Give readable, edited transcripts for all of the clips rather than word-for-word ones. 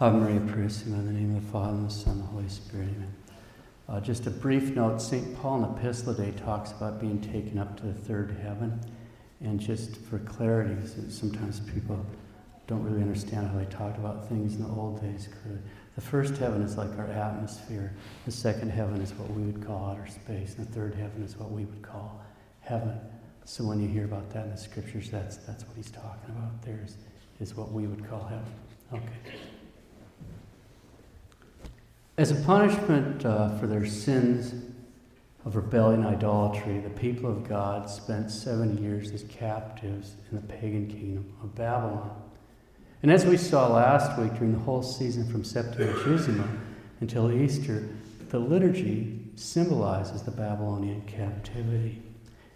Ave Maria Purissima, in the name of the Father, and the Son, and the Holy Spirit, amen. Just a brief note, St. Paul in the Epistle Day talks about being taken up to the third heaven. And just for clarity, sometimes people don't really understand how they talked about things in the old days. The first heaven is like our atmosphere. The second heaven is what we would call outer space. And the third heaven is what we would call heaven. So when you hear about that in the scriptures, that's what he's talking about. There is what we would call heaven. Okay. As a punishment for their sins of rebellion and idolatry, the people of God spent 7 years as captives in the pagan kingdom of Babylon. And as we saw last week, during the whole season from Septimisima until Easter, the liturgy symbolizes the Babylonian captivity.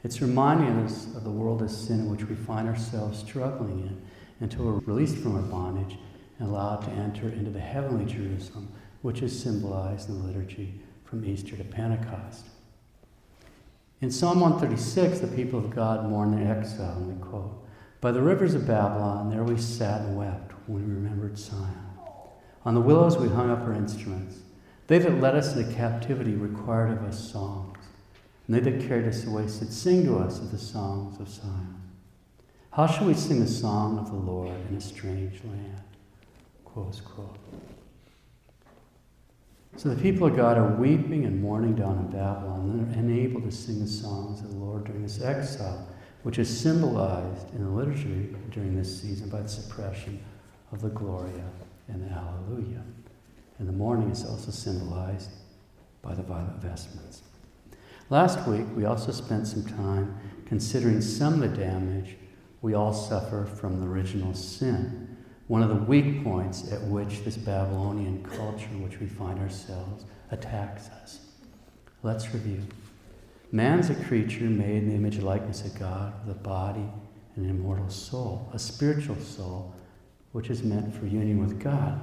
It's reminding us of the world of sin in which we find ourselves struggling in until we're released from our bondage and allowed to enter into the heavenly Jerusalem, which is symbolized in the liturgy from Easter to Pentecost. In Psalm 136, the people of God mourn their exile, and we quote, "By the rivers of Babylon, there we sat and wept when we remembered Zion. On the willows we hung up our instruments. They that led us into captivity required of us songs, and they that carried us away said, Sing to us of the songs of Zion. How shall we sing the song of the Lord in a strange land?" Close quote. So the people of God are weeping and mourning down in Babylon, and they're unable to sing the songs of the Lord during this exile, which is symbolized in the liturgy during this season by the suppression of the Gloria and the Alleluia. And the mourning is also symbolized by the violet vestments. Last week, we also spent some time considering some of the damage we all suffer from the original sin, one of the weak points at which this Babylonian culture in which we find ourselves attacks us. Let's review. Man's a creature made in the image and likeness of God, with a body and an immortal soul, a spiritual soul, which is meant for union with God.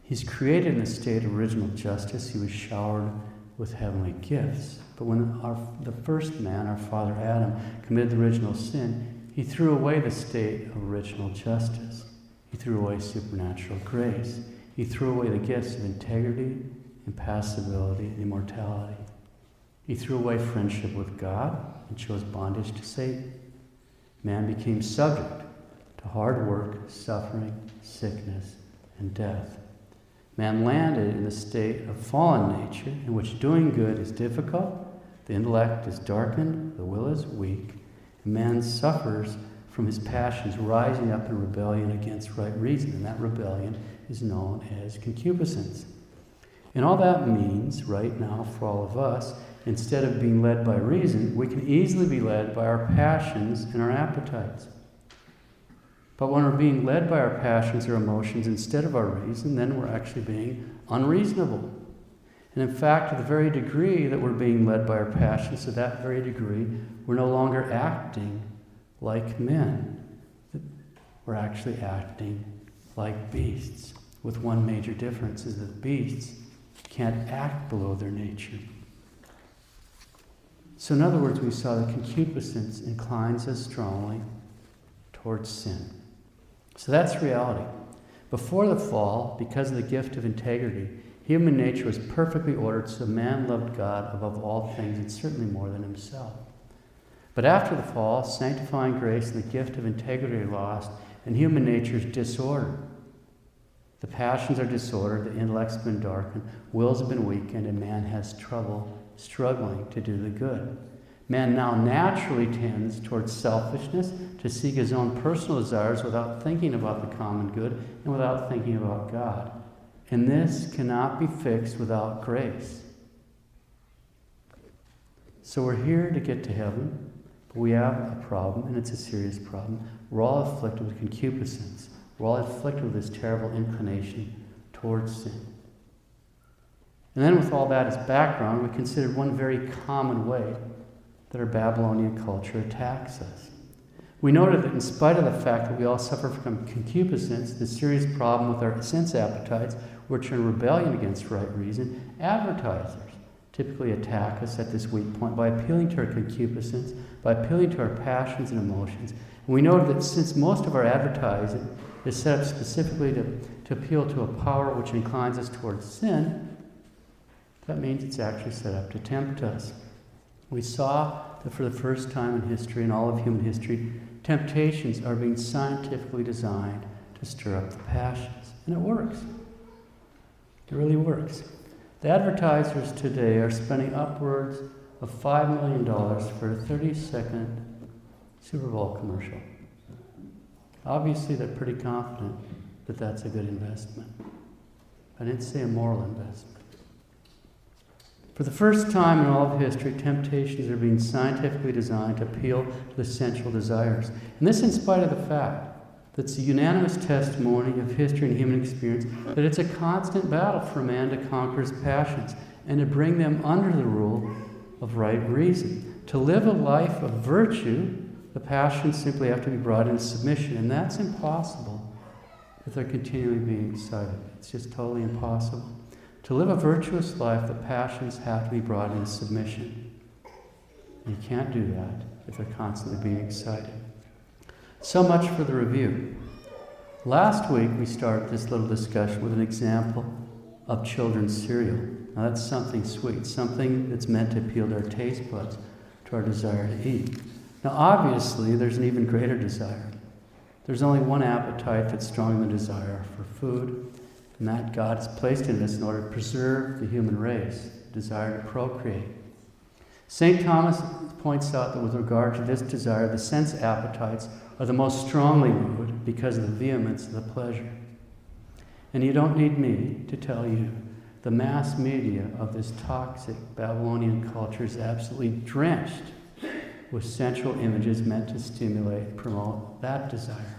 He's created in a state of original justice. He was showered with heavenly gifts. But when the first man, our father Adam, committed the original sin, he threw away the state of original justice. He threw away supernatural grace. He threw away the gifts of integrity, impassibility, and immortality. He threw away friendship with God and chose bondage to Satan. Man became subject to hard work, suffering, sickness, and death. Man landed in a state of fallen nature in which doing good is difficult, the intellect is darkened, the will is weak, and man suffers from his passions rising up in rebellion against right reason, and that rebellion is known as concupiscence. And all that means, right now, for all of us, instead of being led by reason, we can easily be led by our passions and our appetites. But when we're being led by our passions or emotions instead of our reason, then we're actually being unreasonable. And in fact, to the very degree that we're being led by our passions, to that very degree, we're no longer acting like men. We're actually acting like beasts, with one major difference is that beasts can't act below their nature. So in other words, we saw that concupiscence inclines us strongly towards sin. So that's reality. Before the fall, because of the gift of integrity, human nature was perfectly ordered, so man loved God above all things and certainly more than himself. But after the fall, sanctifying grace and the gift of integrity are lost, and human nature is disordered. The passions are disordered, the intellect's been darkened, wills have been weakened, and man has trouble struggling to do the good. Man now naturally tends towards selfishness, to seek his own personal desires without thinking about the common good and without thinking about God. And this cannot be fixed without grace. So we're here to get to heaven. We have a problem, and it's a serious problem. We're all afflicted with concupiscence. We're all afflicted with this terrible inclination towards sin. And then with all that as background, we considered one very common way that our Babylonian culture attacks us. We noted that in spite of the fact that we all suffer from concupiscence, the serious problem with our sense appetites, which are in rebellion against right reason, advertisers typically attack us at this weak point by appealing to our concupiscence, by appealing to our passions and emotions. And we noted that since most of our advertising is set up specifically to appeal to a power which inclines us towards sin, that means it's actually set up to tempt us. We saw that for the first time in history, in all of human history, temptations are being scientifically designed to stir up the passions. And it works. It really works. The advertisers today are spending upwards of $5 million for a 30-second Super Bowl commercial. Obviously, they're pretty confident that that's a good investment. I didn't say a moral investment. For the first time in all of history, temptations are being scientifically designed to appeal to the sensual desires. And this in spite of the fact that it's a unanimous testimony of history and human experience that it's a constant battle for man to conquer his passions and to bring them under the rule of right reason. To live a life of virtue, the passions simply have to be brought into submission, and that's impossible if they're continually being excited. It's just totally impossible. To live a virtuous life, the passions have to be brought into submission. And you can't do that if they're constantly being excited. So much for the review. Last week we started this little discussion with an example of children's cereal. Now that's something sweet, something that's meant to appeal to our taste buds, to our desire to eat. Now obviously there's an even greater desire. There's only one appetite that's stronger than desire for food, and that God has placed in us in order to preserve the human race, the desire to procreate. St. Thomas points out that with regard to this desire, the sense appetites are the most strongly moved because of the vehemence of the pleasure. And you don't need me to tell you, the mass media of this toxic Babylonian culture is absolutely drenched with sensual images meant to stimulate and promote that desire.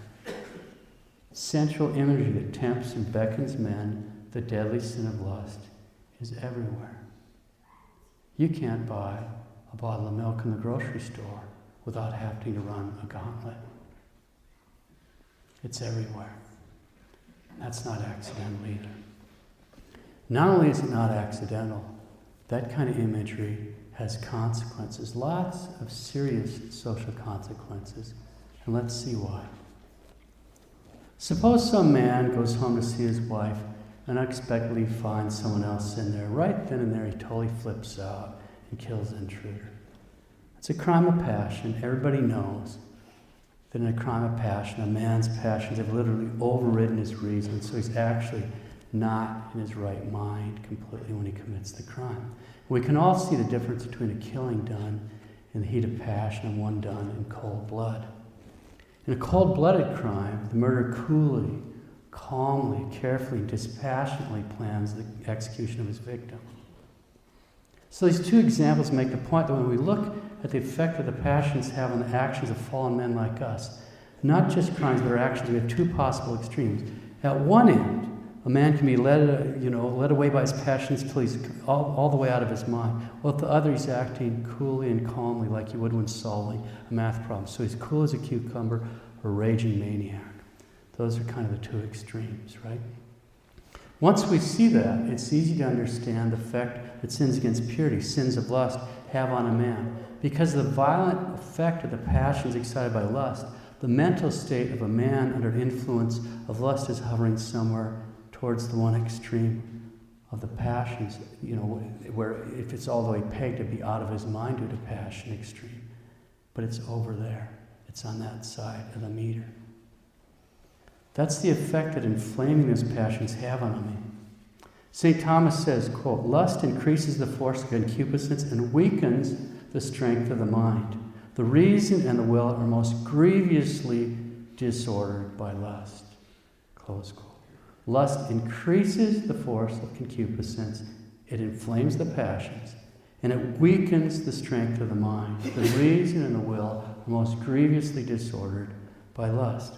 Sensual imagery that tempts and beckons men, the deadly sin of lust, is everywhere. You can't buy a bottle of milk in the grocery store without having to run a gauntlet. It's everywhere. That's not accidental either. Not only is it not accidental, that kind of imagery has consequences, lots of serious social consequences. And let's see why. Suppose some man goes home to see his wife and unexpectedly finds someone else in there. Right then and there, he totally flips out and kills the intruder. It's a crime of passion. Everybody knows that in a crime of passion, a man's passions have literally overridden his reason, so he's actually not in his right mind completely when he commits the crime. We can all see the difference between a killing done in the heat of passion and one done in cold blood. In a cold-blooded crime, the murderer coolly, calmly, carefully, dispassionately plans the execution of his victim. So these two examples make the point that when we look at the effect that the passions have on the actions of fallen men like us, not just crimes but our actions, we have two possible extremes. At one end, a man can be led away by his passions till he's all the way out of his mind. Well, at the other, he's acting coolly and calmly like you would when solving a math problem. So he's cool as a cucumber or a raging maniac. Those are kind of the two extremes, right? Once we see that, it's easy to understand the effect that sins against purity, sins of lust, have on a man. Because of the violent effect of the passions excited by lust, the mental state of a man under influence of lust is hovering somewhere towards the one extreme of the passions, where if it's all the way pegged to be out of his mind due to passion extreme. But it's over there. It's on that side of the meter. That's the effect that inflaming those passions have on a man. St. Thomas says, quote, "Lust increases the force of concupiscence and weakens the strength of the mind. The reason and the will are most grievously disordered by lust." Close quote. Lust increases the force of concupiscence, it inflames the passions, and it weakens the strength of the mind. The reason and the will are most grievously disordered by lust.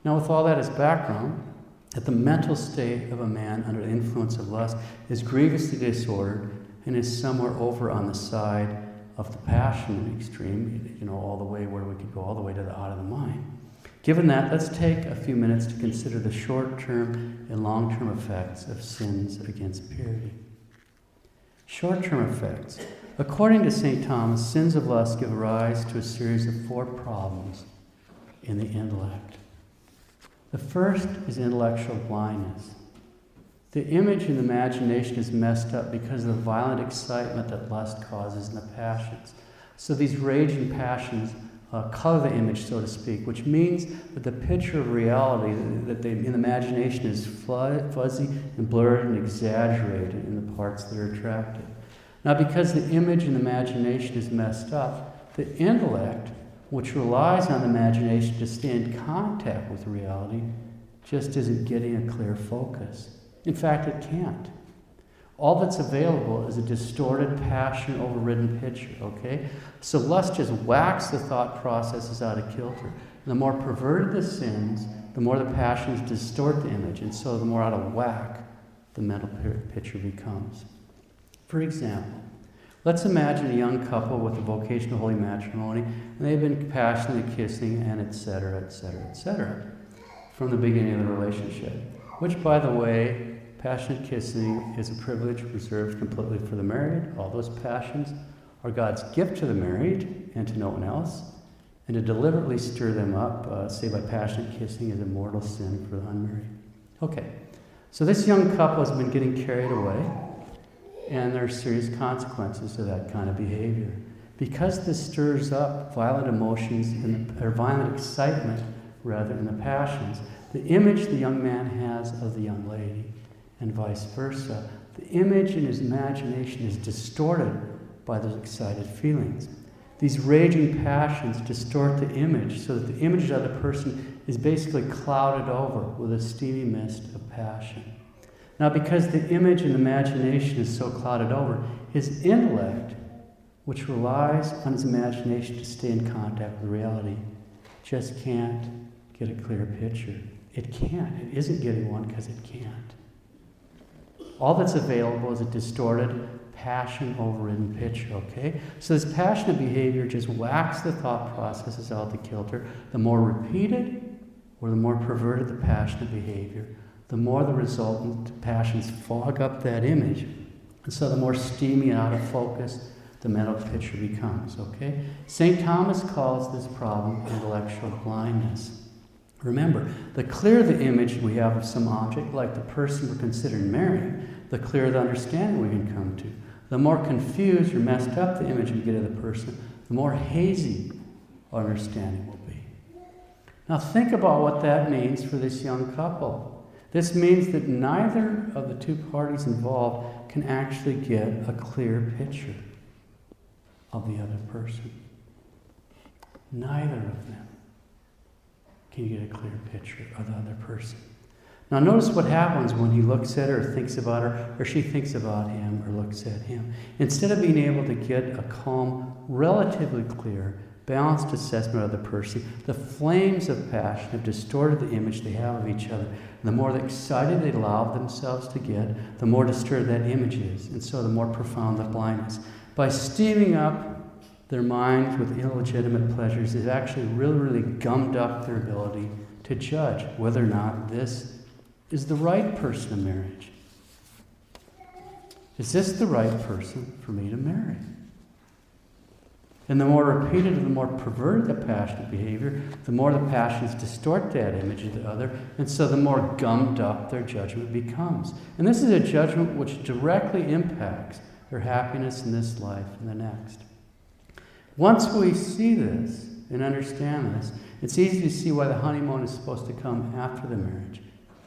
Now, with all that as background, that the mental state of a man under the influence of lust is grievously disordered and is somewhere over on the side of the passion extreme, all the way where we could go all the way to the out of the mind. Given that, let's take a few minutes to consider the short-term and long-term effects of sins against purity. Short-term effects. According to St. Thomas, sins of lust give rise to a series of 4 problems in the intellect. The first is intellectual blindness. The image and the imagination is messed up because of the violent excitement that lust causes in the passions. So these raging passions color the image, so to speak, which means that the picture of reality that in the imagination is fuzzy and blurred and exaggerated in the parts that are attractive. Now, because the image and the imagination is messed up, the intellect, which relies on the imagination to stay in contact with reality, just isn't getting a clear focus. In fact, it can't. All that's available is a distorted, passion-overridden picture, okay? So lust just whacks the thought processes out of kilter. The more perverted the sins, the more the passions distort the image, and so the more out of whack the mental picture becomes. For example, let's imagine a young couple with a vocation of holy matrimony, and they've been passionately kissing, and etc., etc., etc., from the beginning of the relationship. Which, by the way, passionate kissing is a privilege reserved completely for the married. All those passions are God's gift to the married and to no one else. And to deliberately stir them up, say by passionate kissing, is a mortal sin for the unmarried. Okay, so this young couple has been getting carried away, and there are serious consequences to that kind of behavior. Because this stirs up violent emotions, or violent excitement, rather, in the passions, the image the young man has of the young lady, and vice versa, the image in his imagination is distorted by those excited feelings. These raging passions distort the image so that the image of the person is basically clouded over with a steamy mist of passion. Now, because the image and imagination is so clouded over, his intellect, which relies on his imagination to stay in contact with reality, just can't get a clear picture. It can't. It isn't getting one because it can't. All that's available is a distorted, passion-overridden picture, okay? So this passionate behavior just whacks the thought processes out the kilter. The more repeated or the more perverted the passionate behavior, the more the resultant passions fog up that image. And so the more steamy and out of focus the mental picture becomes, okay? St. Thomas calls this problem intellectual blindness. Remember, the clearer the image we have of some object, like the person we're considering marrying, the clearer the understanding we can come to. The more confused or messed up the image we get of the person, the more hazy our understanding will be. Now think about what that means for this young couple. This means that neither of the two parties involved can actually get a clear picture of the other person. Neither of them can you get a clear picture of the other person. Now notice what happens when he looks at her, or thinks about her, or she thinks about him, or looks at him. Instead of being able to get a calm, relatively clear, balanced assessment of the person, the flames of passion have distorted the image they have of each other. And the more excited they allow themselves to get, the more disturbed that image is, and so the more profound the blindness. By steaming up their minds with illegitimate pleasures, they've actually really gummed up their ability to judge whether or not this is the right person in marriage. Is this the right person for me to marry? And the more repeated and the more perverted the passionate behavior, the more the passions distort that image of the other, and so the more gummed up their judgment becomes. And this is a judgment which directly impacts their happiness in this life and the next. Once we see this and understand this, it's easy to see why the honeymoon is supposed to come after the marriage,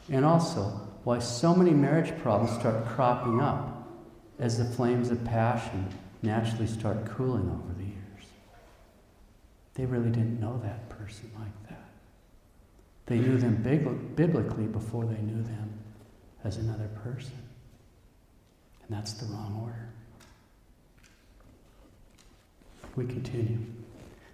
and also why so many marriage problems start cropping up as the flames of passion naturally start cooling over the years. They really didn't know that person like that. They knew them biblically before they knew them as another person. And that's the wrong order. We continue.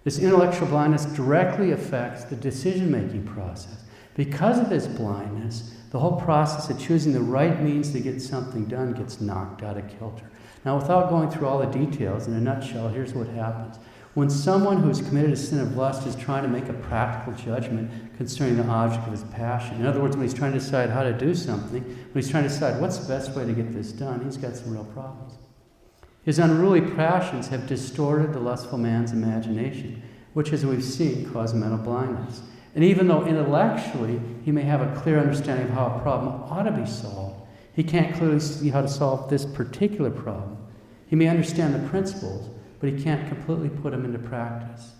This intellectual blindness directly affects the decision-making process. Because of this blindness, the whole process of choosing the right means to get something done gets knocked out of kilter. Now, without going through all the details, in a nutshell, here's what happens. When someone who has committed a sin of lust is trying to make a practical judgment concerning the object of his passion, in other words, when he's trying to decide how to do something, when he's trying to decide what's the best way to get this done, he's got some real problems. His unruly passions have distorted the lustful man's imagination, which, as we've seen, cause mental blindness. And even though intellectually he may have a clear understanding of how a problem ought to be solved. He can't clearly see how to solve this particular problem. He may understand the principles, but he can't completely put them into practice.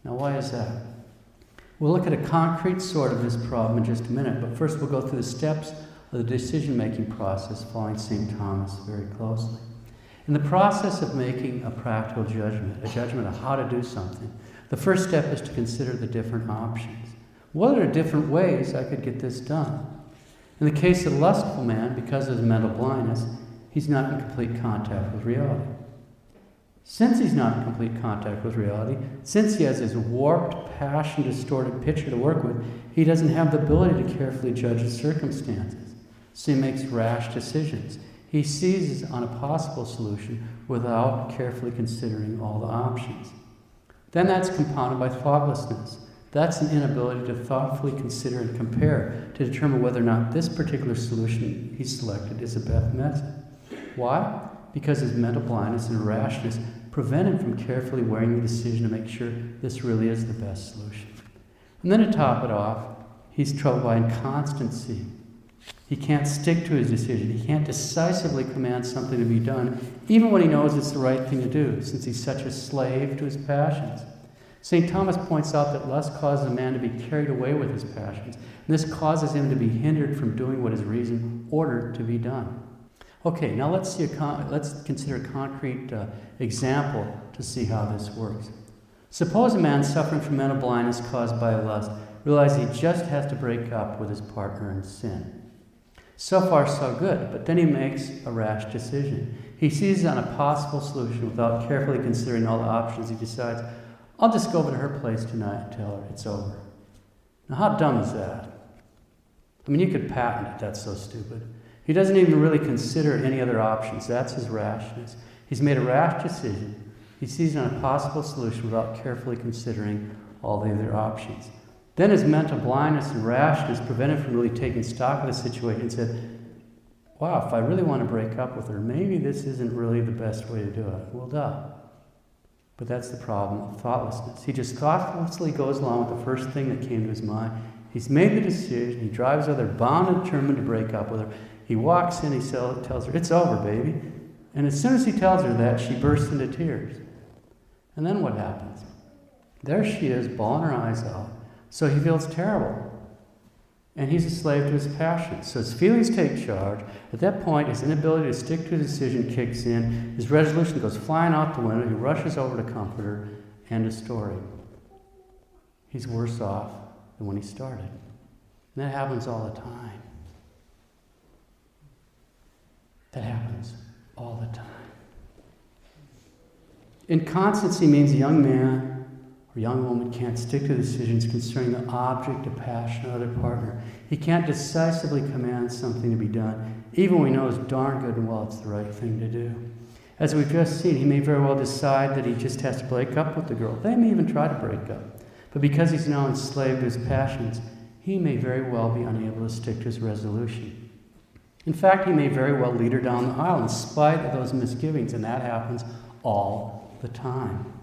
Now, why is that? We'll look at a concrete sort of this problem in just a minute, but first we'll go through the steps of the decision-making process following St. Thomas very closely. In the process of making a practical judgment, a judgment of how to do something, the first step is to consider the different options. What are different ways I could get this done? In the case of the lustful man, because of his mental blindness, he's not in complete contact with reality. Since he's not in complete contact with reality, since he has his warped, passion-distorted picture to work with, he doesn't have the ability to carefully judge the circumstances. So he makes rash decisions. He seizes on a possible solution without carefully considering all the options. Then that's compounded by thoughtlessness. That's an inability to thoughtfully consider and compare to determine whether or not this particular solution he selected is the best method. Why? Because his mental blindness and rashness prevent him from carefully weighing the decision to make sure this really is the best solution. And then to top it off, he's troubled by inconstancy. He can't stick to his decision. He can't decisively command something to be done, even when he knows it's the right thing to do, since he's such a slave to his passions. St. Thomas points out that lust causes a man to be carried away with his passions, and this causes him to be hindered from doing what his reason ordered to be done. Okay, now let's consider a concrete example to see how this works. Suppose a man suffering from mental blindness caused by lust realizes he just has to break up with his partner in sin. So far, so good, but then he makes a rash decision. He seizes on a possible solution without carefully considering all the options. He decides, I'll just go over to her place tonight and tell her it's over. Now, how dumb is that? I mean, you could patent it. That's so stupid. He doesn't even really consider any other options. That's his rashness. He's made a rash decision. He seizes on a possible solution without carefully considering all the other options. Then his mental blindness and rashness prevent him from really taking stock of the situation and said, wow, if I really want to break up with her, maybe this isn't really the best way to do it. Well, duh. But that's the problem of thoughtlessness. He just thoughtlessly goes along with the first thing that came to his mind. He's made the decision. He drives over there, bound and determined to break up with her. He walks in, he tells her, it's over, baby. And as soon as he tells her that, she bursts into tears. And then what happens? There she is, bawling her eyes out. So he feels terrible. And he's a slave to his passions. So his feelings take charge. At that point, his inability to stick to his decision kicks in. His resolution goes flying out the window. He rushes over to comfort her. End of story. He's worse off than when he started. And that happens all the time. That happens all the time. Inconstancy means a young man or young woman can't stick to decisions concerning the object of passion or their partner. He can't decisively command something to be done, even when he knows darn good and well it's the right thing to do. As we've just seen, he may very well decide that he just has to break up with the girl. They may even try to break up. But because he's now enslaved to his passions, he may very well be unable to stick to his resolution. In fact, he may very well lead her down the aisle in spite of those misgivings, and that happens all the time.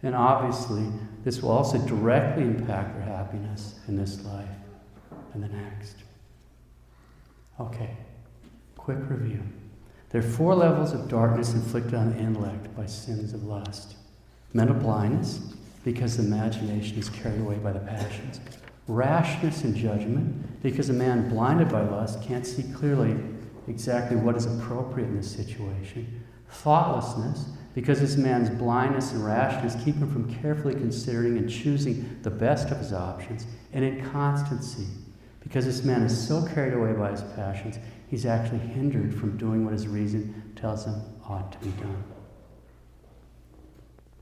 And obviously, this will also directly impact her happiness in this life and the next. Okay, quick review. There are 4 levels of darkness inflicted on the intellect by sins of lust. Mental blindness, because the imagination is carried away by the passions. Rashness in judgment, because a man blinded by lust can't see clearly exactly what is appropriate in this situation. Thoughtlessness, because this man's blindness and rashness keep him from carefully considering and choosing the best of his options. And inconstancy, because this man is so carried away by his passions, he's actually hindered from doing what his reason tells him ought to be done.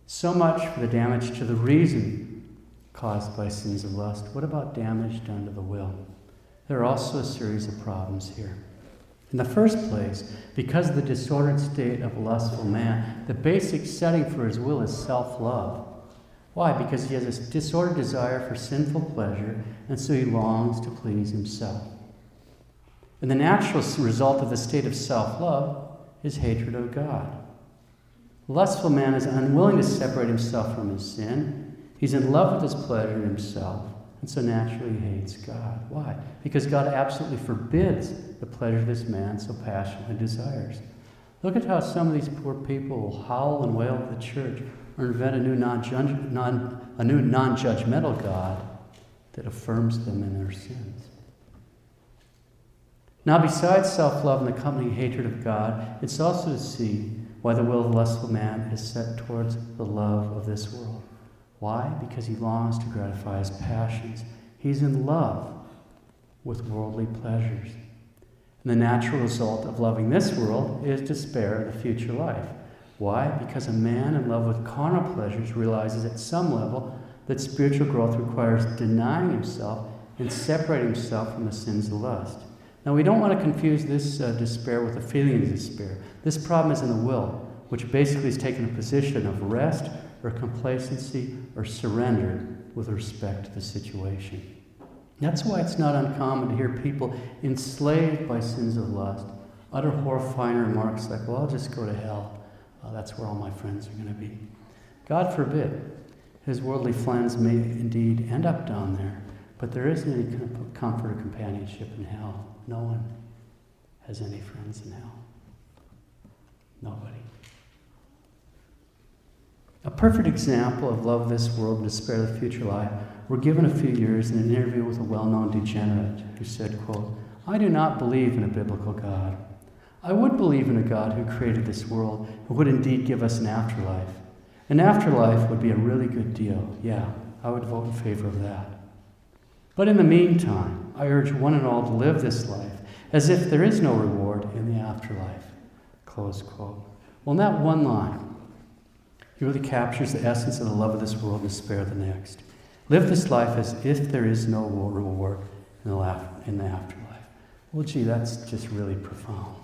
So much for the damage to the reason caused by sins of lust. What about damage done to the will? There are also a series of problems here. In the first place, because of the disordered state of a lustful man, the basic setting for his will is self-love. Why? Because he has a disordered desire for sinful pleasure, and so he longs to please himself. And the natural result of the state of self-love is hatred of God. A lustful man is unwilling to separate himself from his sin. He's in love with his pleasure in himself, and so naturally he hates God. Why? Because God absolutely forbids the pleasure this man so passionately desires. Look at how some of these poor people will howl and wail at the church or invent a new non-judgmental God that affirms them in their sins. Now, besides self-love and the accompanying hatred of God, it's also to see why the will of the lustful man is set towards the love of this world. Why? Because he longs to gratify his passions. He's in love with worldly pleasures. And the natural result of loving this world is despair of the future life. Why? Because a man in love with carnal pleasures realizes at some level that spiritual growth requires denying himself and separating himself from the sins of lust. Now, we don't want to confuse this despair with a feeling of despair. This problem is in the will, which basically is taking a position of rest or complacency or surrender with respect to the situation. That's why it's not uncommon to hear people enslaved by sins of lust utter horrifying remarks like, well, I'll just go to hell. That's where all my friends are going to be. God forbid. His worldly friends may indeed end up down there, but there isn't any comfort or companionship in hell. No one has any friends in hell. Nobody. A perfect example of love of this world and despair of the future life were given a few years in an interview with a well-known degenerate who said, quote, "I do not believe in a biblical God. I would believe in a God who created this world, who would indeed give us an afterlife. An afterlife would be a really good deal. Yeah, I would vote in favor of that. But in the meantime, I urge one and all to live this life as if there is no reward in the afterlife." Close quote. Well, in that one line, he really captures the essence of the love of this world and despair of the next. Live this life as if there is no reward in the afterlife. Well, gee, that's just really profound.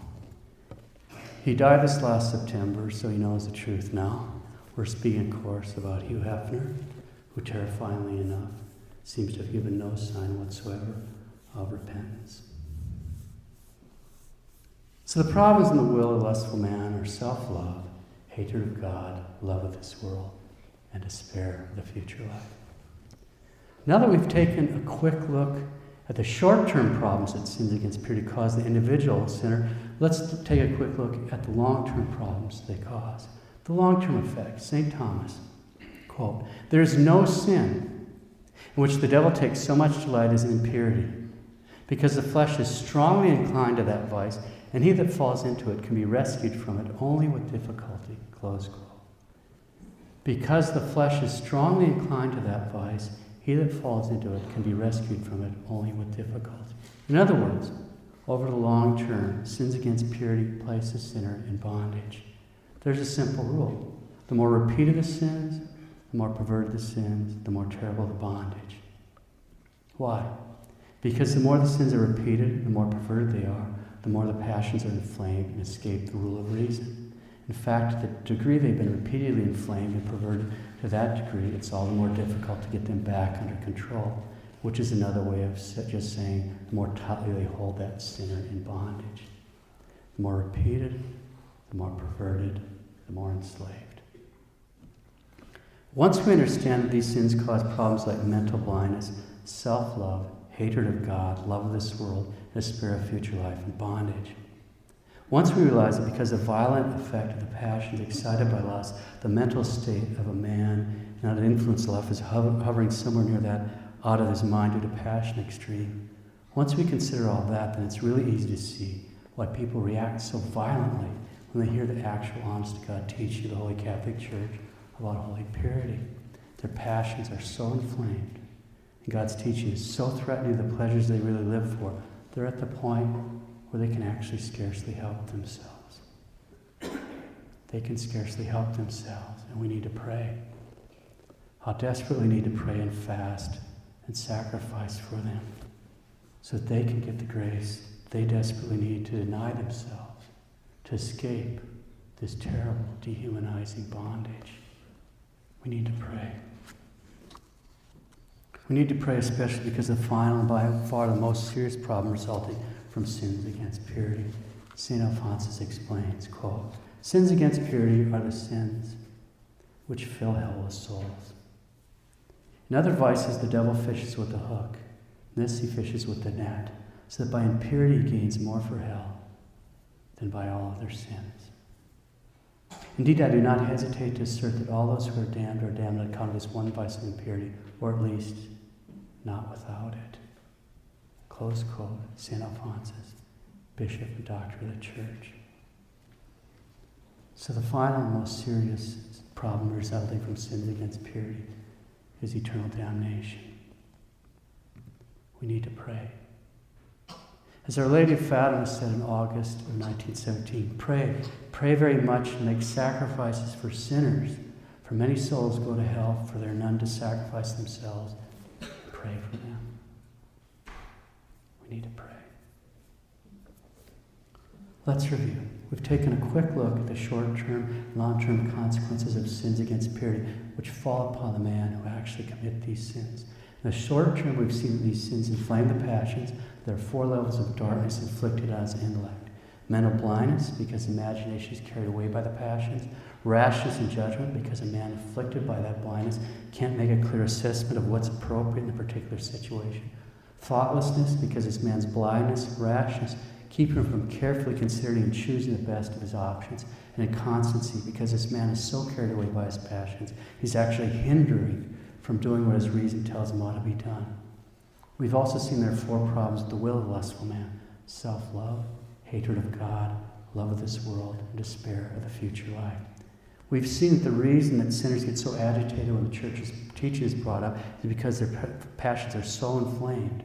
He died this last September, so he knows the truth now. We're speaking, of course, about Hugh Hefner, who, terrifyingly enough, seems to have given no sign whatsoever of repentance. So the problems in the will of the lustful man are self-love, hatred of God, love of this world, and despair of the future life. Now that we've taken a quick look at the short-term problems that sins against purity cause the individual sinner, let's take a quick look at the long-term problems they cause. The long-term effect. St. Thomas, quote, "There is no sin in which the devil takes so much delight as in impurity, because the flesh is strongly inclined to that vice, and he that falls into it can be rescued from it only with difficulty." Close quote. Because the flesh is strongly inclined to that vice, he that falls into it can be rescued from it only with difficulty. In other words, over the long term, sins against purity place the sinner in bondage. There's a simple rule. The more repeated the sins, the more perverted the sins, the more terrible the bondage. Why? Because the more the sins are repeated, the more perverted they are, the more the passions are inflamed and escape the rule of reason. In fact, the degree they've been repeatedly inflamed and perverted, to that degree, it's all the more difficult to get them back under control, which is another way of just saying the more tightly they hold that sinner in bondage. The more repeated, the more perverted, the more enslaved. Once we understand that these sins cause problems like mental blindness, self-love, hatred of God, love of this world, despair of future life, and bondage. Once we realize that because of the violent effect of the passions excited by lust, the mental state of a man and how it influences life is hovering somewhere near that out of his mind due to passion extreme. Once we consider all that, then it's really easy to see why people react so violently when they hear the actual honest-to-God teaching of the Holy Catholic Church about holy purity. Their passions are so inflamed, and God's teaching is so threatening to the pleasures they really live for, they're at the point where they can actually scarcely help themselves. They can scarcely help themselves, and we need to pray. How desperately we need to pray and fast and sacrifice for them so that they can get the grace they desperately need to deny themselves, to escape this terrible, dehumanizing bondage. We need to pray. We need to pray especially because the final and by far the most serious problem resulting from sins against purity. St. Alphonsus explains, quote, "Sins against purity are the sins which fill hell with souls. In other vices, the devil fishes with the hook. In this, he fishes with the net, so that by impurity he gains more for hell than by all other sins. Indeed, I do not hesitate to assert that all those who are damned on account of this one vice of impurity, or at least not without it. Close quote, St. Alphonsus, Bishop and Doctor of the Church. So the final and most serious problem resulting from sins against purity is eternal damnation. We need to pray. As Our Lady of Fatima said in August of 1917, pray very much and make sacrifices for sinners, for many souls go to hell, for there are none to sacrifice themselves. Pray for them. We need to pray. Let's review. We've taken a quick look at the short-term and long-term consequences of sins against purity, which fall upon the man who actually commit these sins. In the short term, we've seen that these sins inflame the passions. There are 4 levels of darkness inflicted on his intellect. Mental blindness, because imagination is carried away by the passions. Rashness in judgment, because a man afflicted by that blindness can't make a clear assessment of what's appropriate in a particular situation. Thoughtlessness, because this man's blindness, rashness, keep him from carefully considering and choosing the best of his options. And inconstancy, because this man is so carried away by his passions, he's actually hindering from doing what his reason tells him ought to be done. We've also seen there are 4 problems with the will of the lustful man: self-love, hatred of God, love of this world, and despair of the future life. We've seen that the reason that sinners get so agitated when the church's teaching is brought up is because their passions are so inflamed.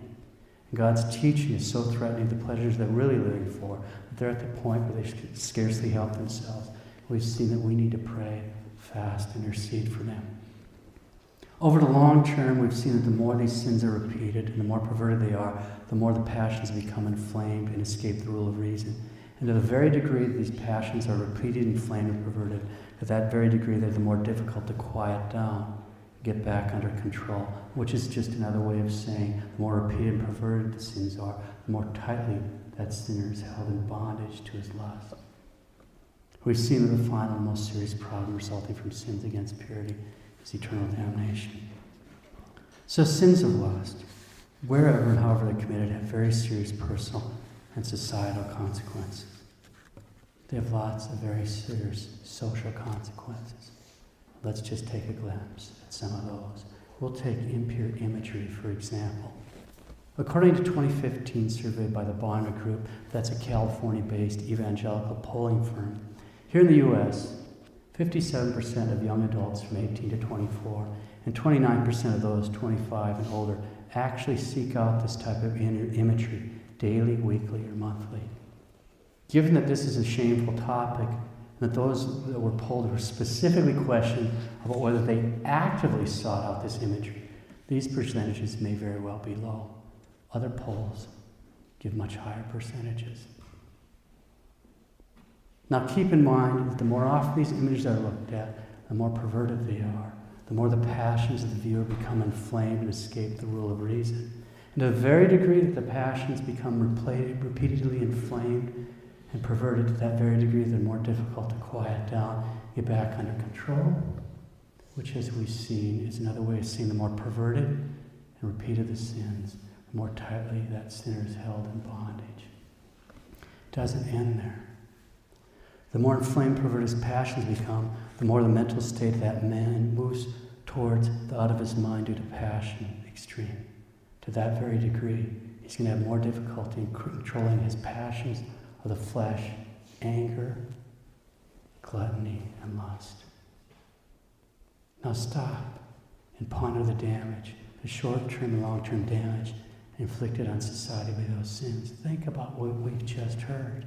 And God's teaching is so threatening the pleasures they're really living for that they're at the point where they scarcely help themselves. We've seen that we need to pray, fast, and intercede for them. Over the long term, we've seen that the more these sins are repeated and the more perverted they are, the more the passions become inflamed and escape the rule of reason. And to the very degree that these passions are repeated, inflamed, and perverted, to that very degree they're the more difficult to quiet down, get back under control, which is just another way of saying the more repeated and perverted the sins are, the more tightly that sinner is held in bondage to his lust. We've seen that the final and most serious problem resulting from sins against purity is eternal damnation. So sins of lust, wherever and however they're committed, have very serious personal and societal consequences. They have lots of very serious social consequences. Let's just take a glimpse at some of those. We'll take impure imagery, for example. According to a 2015 survey by the Blindness Group, that's a California-based evangelical polling firm, here in the U.S., 57% of young adults from 18 to 24 and 29% of those 25 and older actually seek out this type of imagery daily, weekly, or monthly. Given that this is a shameful topic, and that those that were polled were specifically questioned about whether they actively sought out this imagery, these percentages may very well be low. Other polls give much higher percentages. Now keep in mind that the more often these images are looked at, the more perverted they are, the more the passions of the viewer become inflamed and escape the rule of reason. And to the very degree that the passions become repeatedly inflamed and perverted, to that very degree they're more difficult to quiet down, get back under control, which, as we've seen, is another way of seeing the more perverted and repeated the sins, the more tightly that sinner is held in bondage. It doesn't end there. The more inflamed, perverted his passions become, the more the mental state of that man moves towards the out of his mind due to passion extreme. To that very degree, he's going to have more difficulty in controlling his passions of the flesh, anger, gluttony, and lust. Now stop and ponder the damage, the short-term and long-term damage inflicted on society by those sins. Think about what we've just heard.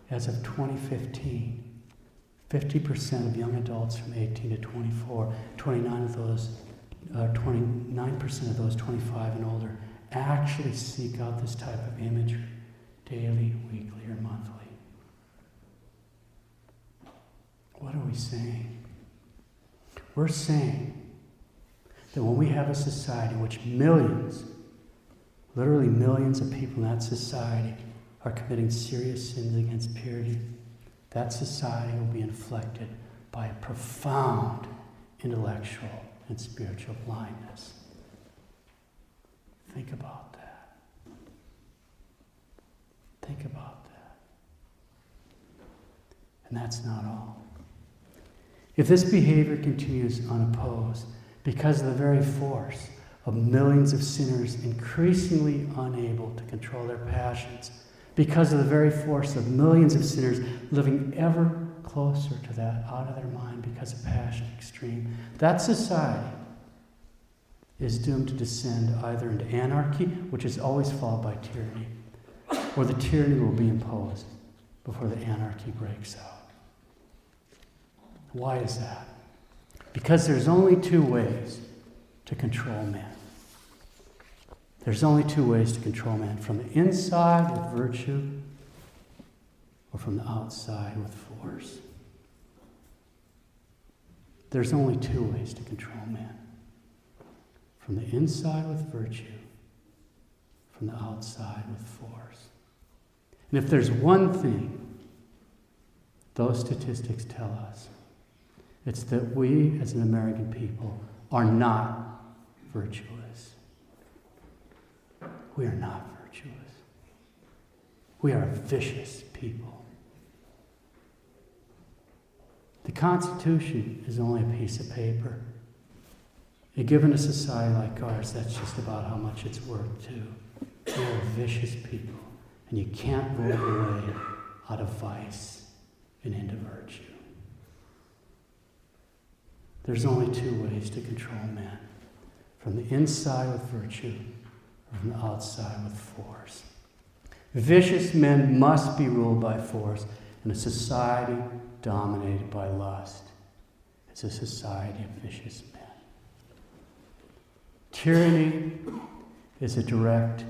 As of 2015, 50% of young adults from 18 to 24, 29% of those 25 and older actually seek out this type of imagery daily, weekly, or monthly. What are we saying? We're saying that when we have a society in which millions, literally millions of people in that society are committing serious sins against purity, that society will be inflected by a profound intellectual and spiritual blindness. Think about that. Think about that. And that's not all. If this behavior continues unopposed, because of the very force of millions of sinners increasingly unable to control their passions, because of the very force of millions of sinners living ever closer to that out of their mind because of passion extreme, that society is doomed to descend either into anarchy, which is always followed by tyranny, or the tyranny will be imposed before the anarchy breaks out. Why is that? Because there's only two ways to control man. There's only two ways to control man: from the inside with virtue, or from the outside with force. There's only two ways to control man: from the inside with virtue, from the outside with force. And if there's one thing those statistics tell us, it's that we as an American people are not virtuous. We are not virtuous. We are a vicious people. The Constitution is only a piece of paper. And given a society like ours, that's just about how much it's worth too. We are a vicious people, and you can't vote your way out of vice and into virtue. There's only two ways to control men: from the inside with virtue, or from the outside with force. Vicious men must be ruled by force, and a society dominated by lust is a society of vicious men. Tyranny is a direct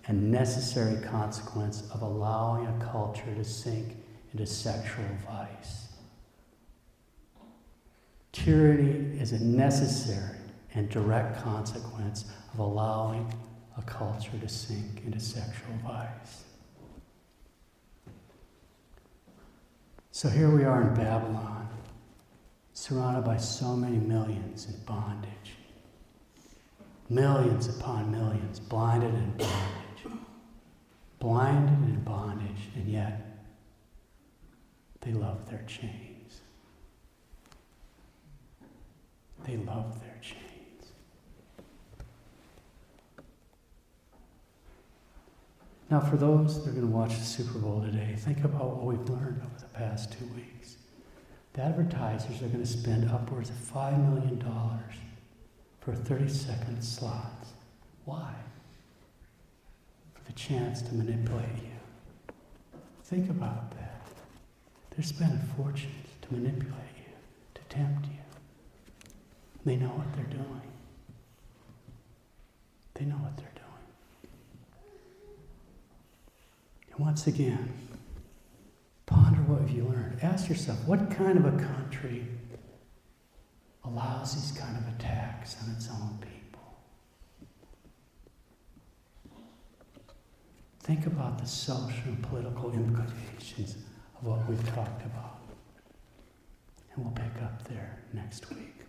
and necessary consequence of allowing a culture to sink into sexual vice. Tyranny is a necessary and direct consequence of allowing a culture to sink into sexual vice. So here we are in Babylon, surrounded by so many millions in bondage. Millions upon millions, blinded in bondage. Blinded in bondage, and yet they love their chains. They love their chains. Now, for those that are going to watch the Super Bowl today, think about what we've learned over the past 2 weeks. The advertisers are going to spend upwards of $5 million for 30-second slots. Why? For the chance to manipulate you. Think about that. They're spending fortunes to manipulate you, to tempt you. They know what they're doing. They know what they're doing. And once again, ponder what you learned. Ask yourself, what kind of a country allows these kind of attacks on its own people? Think about the social and political implications of what we've talked about. And we'll pick up there next week.